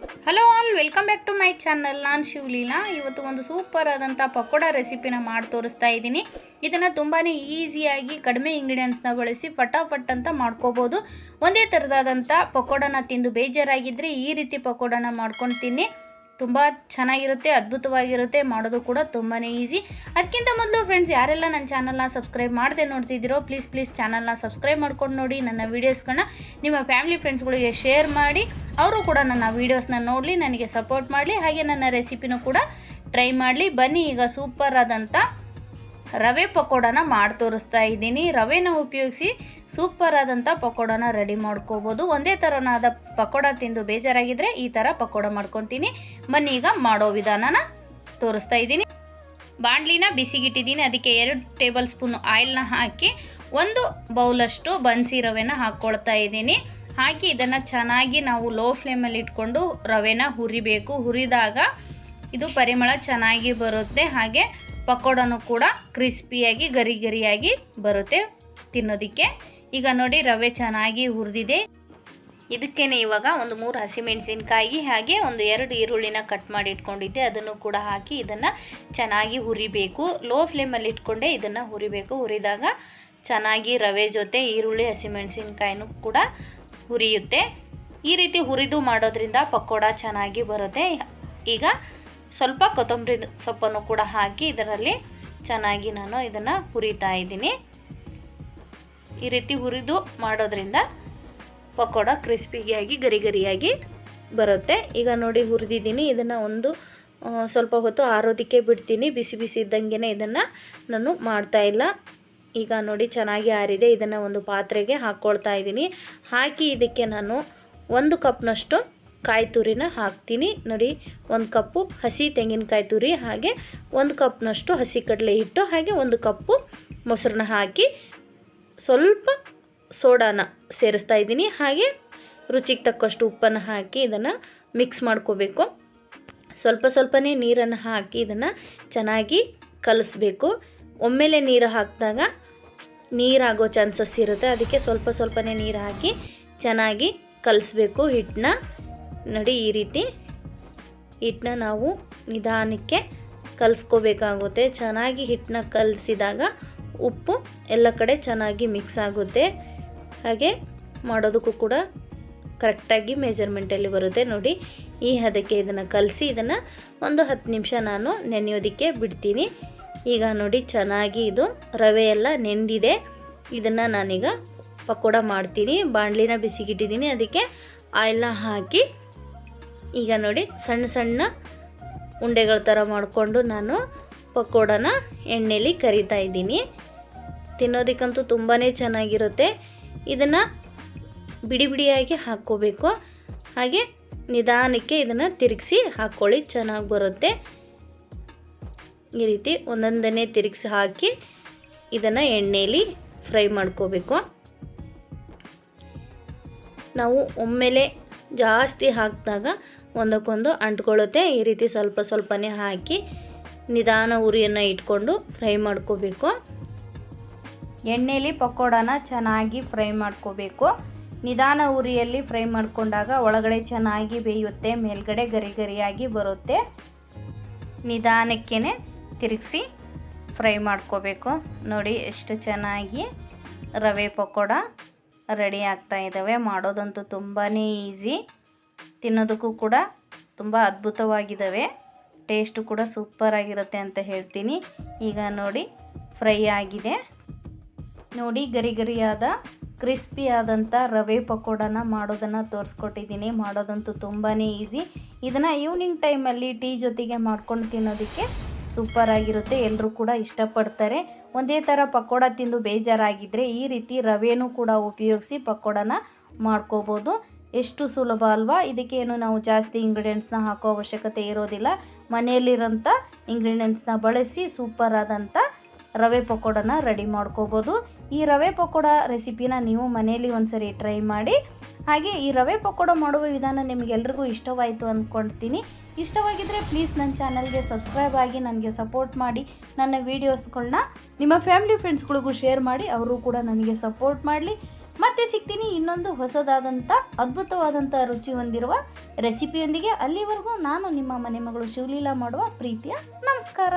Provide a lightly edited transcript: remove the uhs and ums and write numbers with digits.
Hello all, welcome back to my channel. ನಾನು ಶಿವಲೀಲಾ. ಇವತ್ತು ಒಂದು ಸೂಪರ್ ಆದಂಥ ಪಕೋಡ ರೆಸಿಪಿನ ಮಾಡಿ ತೋರಿಸ್ತಾ ಇದ್ದೀನಿ. ಇದನ್ನು ತುಂಬಾ ಈಸಿಯಾಗಿ ಕಡಿಮೆ ಇಂಗ್ರೀಡಿಯೆಂಟ್ಸ್ನ ಬಳಸಿ ಫಟಾಫಟ್ ಅಂತ ಮಾಡ್ಕೋಬೋದು. ಒಂದೇ ಥರದಾದಂಥ ಪಕೋಡನ ತಿಂದು ಬೇಜಾರಾಗಿದ್ದರೆ ಈ ರೀತಿ ಪಕೋಡನ ಮಾಡ್ಕೊಂಡು ತಿನ್ನಿ. ತುಂಬ ಚೆನ್ನಾಗಿರುತ್ತೆ, ಅದ್ಭುತವಾಗಿರುತ್ತೆ, ಮಾಡೋದು ಕೂಡ ತುಂಬಾ ಈಸಿ. ಅದಕ್ಕಿಂತ ಮೊದಲು ಫ್ರೆಂಡ್ಸ್, ಯಾರೆಲ್ಲ ನನ್ನ ಚಾನಲ್ನ ಸಬ್ಸ್ಕ್ರೈಬ್ ಮಾಡದೆ ನೋಡ್ತಿದ್ದೀರೋ ಪ್ಲೀಸ್ ಚಾನಲ್ನ ಸಬ್ಸ್ಕ್ರೈಬ್ ಮಾಡ್ಕೊಂಡು ನೋಡಿ. ನನ್ನ ವೀಡಿಯೋಸ್ಗಳನ್ನ ನಿಮ್ಮ ಫ್ಯಾಮಿಲಿ ಫ್ರೆಂಡ್ಸ್ಗಳಿಗೆ ಶೇರ್ ಮಾಡಿ, ಅವರು ಕೂಡ ನನ್ನ ವೀಡಿಯೋಸ್ನ ನೋಡಲಿ, ನನಗೆ ಸಪೋರ್ಟ್ ಮಾಡಲಿ, ಹಾಗೆ ನನ್ನ ರೆಸಿಪಿನೂ ಕೂಡ ಟ್ರೈ ಮಾಡಲಿ. ಬನ್ನಿ, ಈಗ ಸೂಪರ್ ಆದಂಥ ರವೆ ಪಕೋಡನ ಮಾಡಿ ತೋರಿಸ್ತಾ ಇದ್ದೀನಿ. ರವೆನ ಉಪಯೋಗಿಸಿ ಸೂಪರ್ ಆದಂಥ ಪಕೋಡನ ರೆಡಿ ಮಾಡ್ಕೋಬೋದು. ಒಂದೇ ಥರನಾದ ಪಕೋಡ ತಿಂದು ಬೇಜಾರಾಗಿದ್ದರೆ ಈ ಥರ ಪಕೋಡ ಮಾಡ್ಕೊತೀನಿ. ಬನ್ನಿ, ಈಗ ಮಾಡೋ ವಿಧಾನನ ತೋರಿಸ್ತಾ ಇದ್ದೀನಿ. ಬಾಣಲಿನ ಬಿಸಿಗಿಟ್ಟಿದ್ದೀನಿ. ಅದಕ್ಕೆ 2 ಟೇಬಲ್ ಸ್ಪೂನ್ ಆಯಿಲ್ನ ಹಾಕಿ 1 ಬೌಲಷ್ಟು ಬನ್ಸಿ ರವೆನ ಹಾಕ್ಕೊಳ್ತಾ ಇದ್ದೀನಿ. ಹಾಕಿ ಇದನ್ನು ಚೆನ್ನಾಗಿ ನಾವು ಲೋ ಫ್ಲೇಮಲ್ಲಿ ಇಟ್ಕೊಂಡು ರವೆನ ಹುರಿಬೇಕು. ಹುರಿದಾಗ ಇದು ಪರಿಮಳ ಚೆನ್ನಾಗಿ ಬರುತ್ತೆ, ಹಾಗೆ ಪಕೋಡನೂ ಕೂಡ ಕ್ರಿಸ್ಪಿಯಾಗಿ ಗರಿಯಾಗಿ ಬರುತ್ತೆ ತಿನ್ನೋದಕ್ಕೆ. ಈಗ ನೋಡಿ, ರವೆ ಚೆನ್ನಾಗಿ ಹುರಿದಿದೆ. ಇದಕ್ಕೇನೆ ಇವಾಗ ಒಂದು 3 ಹಸಿಮೆಣಸಿನ್ಕಾಯಿ ಹಾಗೆ ಒಂದು 2 ಈರುಳ್ಳಿನ ಕಟ್ ಮಾಡಿ ಇಟ್ಕೊಂಡಿದ್ದೆ, ಅದನ್ನು ಕೂಡ ಹಾಕಿ ಇದನ್ನು ಚೆನ್ನಾಗಿ ಹುರಿಬೇಕು. ಲೋ ಫ್ಲೇಮಲ್ಲಿ ಇಟ್ಕೊಂಡೆ ಇದನ್ನು ಹುರಿಬೇಕು. ಹುರಿದಾಗ ಚೆನ್ನಾಗಿ ರವೆ ಜೊತೆ ಈರುಳ್ಳಿ ಹಸಿಮೆಣಸಿನ್ಕಾಯಿನೂ ಕೂಡ ಹುರಿಯುತ್ತೆ. ಈ ರೀತಿ ಹುರಿದು ಮಾಡೋದ್ರಿಂದ ಪಕೋಡ ಚೆನ್ನಾಗಿ ಬರುತ್ತೆ. ಈಗ ಸ್ವಲ್ಪ ಕೊತ್ತಂಬರಿ ಸೊಪ್ಪನ್ನು ಕೂಡ ಹಾಕಿ ಇದರಲ್ಲಿ ಚೆನ್ನಾಗಿ ನಾನು ಇದನ್ನು ಹುರಿತಾ ಇದ್ದೀನಿ. ಈ ರೀತಿ ಹುರಿದು ಮಾಡೋದ್ರಿಂದ ಪಕೋಡ ಕ್ರಿಸ್ಪಿಯಾಗಿ ಗರಿಯಾಗಿ ಬರುತ್ತೆ. ಈಗ ನೋಡಿ, ಹುರಿದಿದ್ದೀನಿ. ಇದನ್ನು ಒಂದು ಸ್ವಲ್ಪ ಹೊತ್ತು ಆರೋದಕ್ಕೆ ಬಿಡ್ತೀನಿ. ಬಿಸಿ ಇದ್ದಂಗೆ ಇದನ್ನು ನಾನು ಮಾಡ್ತಾಯಿಲ್ಲ. ಈಗ ನೋಡಿ, ಚೆನ್ನಾಗಿ ಆರಿದೆ. ಇದನ್ನು ಒಂದು ಪಾತ್ರೆಗೆ ಹಾಕ್ಕೊಳ್ತಾ ಇದ್ದೀನಿ. ಹಾಕಿ ಇದಕ್ಕೆ ನಾನು 1 ಕಪ್ನಷ್ಟು ಕಾಯಿ ತುರಿನ ಹಾಕ್ತೀನಿ. ನೋಡಿ, 1 ಕಪ್ಪು ಹಸಿ ತೆಂಗಿನಕಾಯಿ ತುರಿ, ಹಾಗೆ 1 ಕಪ್ನಷ್ಟು ಹಸಿ ಕಡಲೆ ಹಿಟ್ಟು, ಹಾಗೆ 1 ಕಪ್ಪು ಮೊಸರನ್ನ ಹಾಕಿ ಸ್ವಲ್ಪ ಸೋಡಾನ ಸೇರಿಸ್ತಾ ಇದ್ದೀನಿ. ಹಾಗೆ ರುಚಿಗೆ ತಕ್ಕಷ್ಟು ಉಪ್ಪನ್ನು ಹಾಕಿ ಇದನ್ನು ಮಿಕ್ಸ್ ಮಾಡ್ಕೋಬೇಕು. ಸ್ವಲ್ಪನೇ ನೀರನ್ನು ಹಾಕಿ ಇದನ್ನು ಚೆನ್ನಾಗಿ ಕಲಿಸ್ಬೇಕು. ಒಮ್ಮೆಲೆ ನೀರು ಹಾಕಿದಾಗ ನೀರಾಗೋ ಚಾನ್ಸಸ್ ಇರುತ್ತೆ, ಅದಕ್ಕೆ ಸ್ವಲ್ಪನೇ ನೀರು ಹಾಕಿ ಚೆನ್ನಾಗಿ ಕಲಿಸ್ಬೇಕು ಹಿಟ್ಟನ್ನ. ನೋಡಿ, ಈ ರೀತಿ ಹಿಟ್ಟನ್ನ ನಾವು ನಿಧಾನಕ್ಕೆ ಕಲಿಸ್ಕೋಬೇಕಾಗುತ್ತೆ. ಚೆನ್ನಾಗಿ ಹಿಟ್ಟನ್ನ ಕಲಿಸಿದಾಗ ಉಪ್ಪು ಎಲ್ಲ ಕಡೆ ಚೆನ್ನಾಗಿ ಮಿಕ್ಸ್ ಆಗುತ್ತೆ, ಹಾಗೆ ಮಾಡೋದಕ್ಕೂ ಕೂಡ ಕರೆಕ್ಟಾಗಿ ಮೆಜರ್ಮೆಂಟಲ್ಲಿ ಬರುತ್ತೆ. ನೋಡಿ, ಈ ಹದಕ್ಕೆ ಇದನ್ನು ಕಲಸಿ ಇದನ್ನು ಒಂದು 10 ನಿಮಿಷ ನಾನು ನೆನೆಯೋದಕ್ಕೆ ಬಿಡ್ತೀನಿ. ಈಗ ನೋಡಿ, ಚೆನ್ನಾಗಿ ಇದು ರವೆ ಎಲ್ಲ ನೆಂದಿದೆ. ಇದನ್ನು ನಾನೀಗ ಪಕೋಡ ಮಾಡ್ತೀನಿ. ಬಾಣಲಿನ ಬಿಸಿಗಿಟ್ಟಿದ್ದೀನಿ, ಅದಕ್ಕೆ ಆಯಿಲ್ನ ಹಾಕಿ ಈಗ ನೋಡಿ ಸಣ್ಣ ಉಂಡೆಗಳ ಥರ ಮಾಡಿಕೊಂಡು ನಾನು ಪಕೋಡನ ಎಣ್ಣೆಲಿ ಕರಿತಾ ಇದ್ದೀನಿ. ತಿನ್ನೋದಕ್ಕಂತೂ ತುಂಬಾ ಚೆನ್ನಾಗಿರುತ್ತೆ. ಇದನ್ನು ಬಿಡಿಯಾಗಿ ಹಾಕ್ಕೋಬೇಕು, ಹಾಗೆ ನಿಧಾನಕ್ಕೆ ಇದನ್ನು ತಿರುಗಿಸಿ ಹಾಕ್ಕೊಳ್ಳಿ, ಚೆನ್ನಾಗಿ ಬರುತ್ತೆ. ಈ ರೀತಿ ಒಂದೊಂದನ್ನೇ ತಿರುಗಿಸಿ ಹಾಕಿ ಇದನ್ನು ಎಣ್ಣೆಯಲ್ಲಿ ಫ್ರೈ ಮಾಡ್ಕೋಬೇಕು. ನಾವು ಒಮ್ಮೆಲೆ ಜಾಸ್ತಿ ಹಾಕಿದಾಗ ಒಂದಕ್ಕೊಂದು ಅಂಟ್ಕೊಳ್ಳುತ್ತೆ. ಈ ರೀತಿ ಸ್ವಲ್ಪನೇ ಹಾಕಿ ನಿಧಾನ ಉರಿಯನ್ನು ಇಟ್ಕೊಂಡು ಫ್ರೈ ಮಾಡ್ಕೋಬೇಕು. ಎಣ್ಣೆಯಲ್ಲಿ ಪಕೋಡನ ಚೆನ್ನಾಗಿ ಫ್ರೈ ಮಾಡ್ಕೋಬೇಕು. ನಿಧಾನ ಉರಿಯಲ್ಲಿ ಫ್ರೈ ಮಾಡ್ಕೊಂಡಾಗ ಒಳಗಡೆ ಚೆನ್ನಾಗಿ ಬೇಯುತ್ತೆ, ಮೇಲ್ಗಡೆ ಗರಿಯಾಗಿ ಬರುತ್ತೆ. ನಿಧಾನಕ್ಕೇ ತಿರುಗಿಸಿ ಫ್ರೈ ಮಾಡ್ಕೋಬೇಕು. ನೋಡಿ, ಎಷ್ಟು ಚೆನ್ನಾಗಿ ರವೆ ಪಕೋಡ ರೆಡಿ ಆಗ್ತಾ ಇದ್ದಾವೆ. ಮಾಡೋದಂತೂ ತುಂಬಾ ಈಸಿ, ತಿನ್ನೋದಕ್ಕೂ ಕೂಡ ತುಂಬ ಅದ್ಭುತವಾಗಿದ್ದಾವೆ. ಟೇಸ್ಟು ಕೂಡ ಸೂಪರಾಗಿರುತ್ತೆ ಅಂತ ಹೇಳ್ತೀನಿ. ಈಗ ನೋಡಿ, ಫ್ರೈ ಆಗಿದೆ. ನೋಡಿ, ಗರಿಯಾದ ಕ್ರಿಸ್ಪಿ ಆದಂಥ ರವೆ ಪಕೋಡನ ಮಾಡೋದನ್ನು ತೋರಿಸ್ಕೊಟ್ಟಿದ್ದೀನಿ. ಮಾಡೋದಂತೂ ತುಂಬಾ ಈಸಿ. ಇದನ್ನು ಈವ್ನಿಂಗ್ ಟೈಮಲ್ಲಿ ಟೀ ಜೊತೆಗೆ ಮಾಡ್ಕೊಂಡು ತಿನ್ನೋದಕ್ಕೆ ಸೂಪರಾಗಿರುತ್ತೆ. ಎಲ್ಲರೂ ಕೂಡ ಇಷ್ಟಪಡ್ತಾರೆ. ಒಂದೇ ಥರ ಪಕೋಡ ತಿಂದು ಬೇಜಾರಾಗಿದ್ದರೆ ಈ ರೀತಿ ರವೆನೂ ಕೂಡ ಉಪಯೋಗಿಸಿ ಪಕೋಡನ ಮಾಡ್ಕೋಬೋದು. ಎಷ್ಟು ಸುಲಭ ಅಲ್ವಾ? ಇದಕ್ಕೇನು ನಾವು ಜಾಸ್ತಿ ಇಂಗ್ರೀಡಿಯೆಂಟ್ಸ್ನ ಹಾಕೋ ಅವಶ್ಯಕತೆ ಇರೋದಿಲ್ಲ. ಮನೆಯಲ್ಲಿರೋಂಥ ಇಂಗ್ರೀಡಿಯೆಂಟ್ಸ್ನ ಬಳಸಿ ಸೂಪರ್ ಆದಂಥ ರವೆ ಪಕೋಡನ ರೆಡಿ ಮಾಡ್ಕೋಬೋದು. ಈ ರವೆ ಪಕೋಡ ರೆಸಿಪಿನ ನೀವು ಮನೆಯಲ್ಲಿ ಒಂದ್ಸರಿ ಟ್ರೈ ಮಾಡಿ. ಹಾಗೆ ಈ ರವೆ ಪಕೋಡ ಮಾಡುವ ವಿಧಾನ ನಿಮಗೆಲ್ರಿಗೂ ಇಷ್ಟವಾಯಿತು ಅಂದ್ಕೊಳ್ತೀನಿ. ಇಷ್ಟವಾಗಿದ್ದರೆ ಪ್ಲೀಸ್ ನನ್ನ ಚಾನಲ್ಗೆ ಸಬ್ಸ್ಕ್ರೈಬ್ ಆಗಿ ನನಗೆ ಸಪೋರ್ಟ್ ಮಾಡಿ. ನನ್ನ ವೀಡಿಯೋಸ್ಗಳನ್ನ ನಿಮ್ಮ ಫ್ಯಾಮಿಲಿ ಫ್ರೆಂಡ್ಸ್ಗಳಿಗೂ ಶೇರ್ ಮಾಡಿ, ಅವರು ಕೂಡ ನನಗೆ ಸಪೋರ್ಟ್ ಮಾಡಲಿ. ಮತ್ತೆ ಸಿಗ್ತೀನಿ ಇನ್ನೊಂದು ಹೊಸದಾದಂಥ ಅದ್ಭುತವಾದಂಥ ರುಚಿ ಹೊಂದಿರುವ ರೆಸಿಪಿಯೊಂದಿಗೆ. ಅಲ್ಲಿವರೆಗೂ ನಾನು ನಿಮ್ಮ ಮನೆ ಮಗಳು ಶಿವಲೀಲಾ ಮಾಡುವ ಪ್ರೀತಿಯ ನಮಸ್ಕಾರ.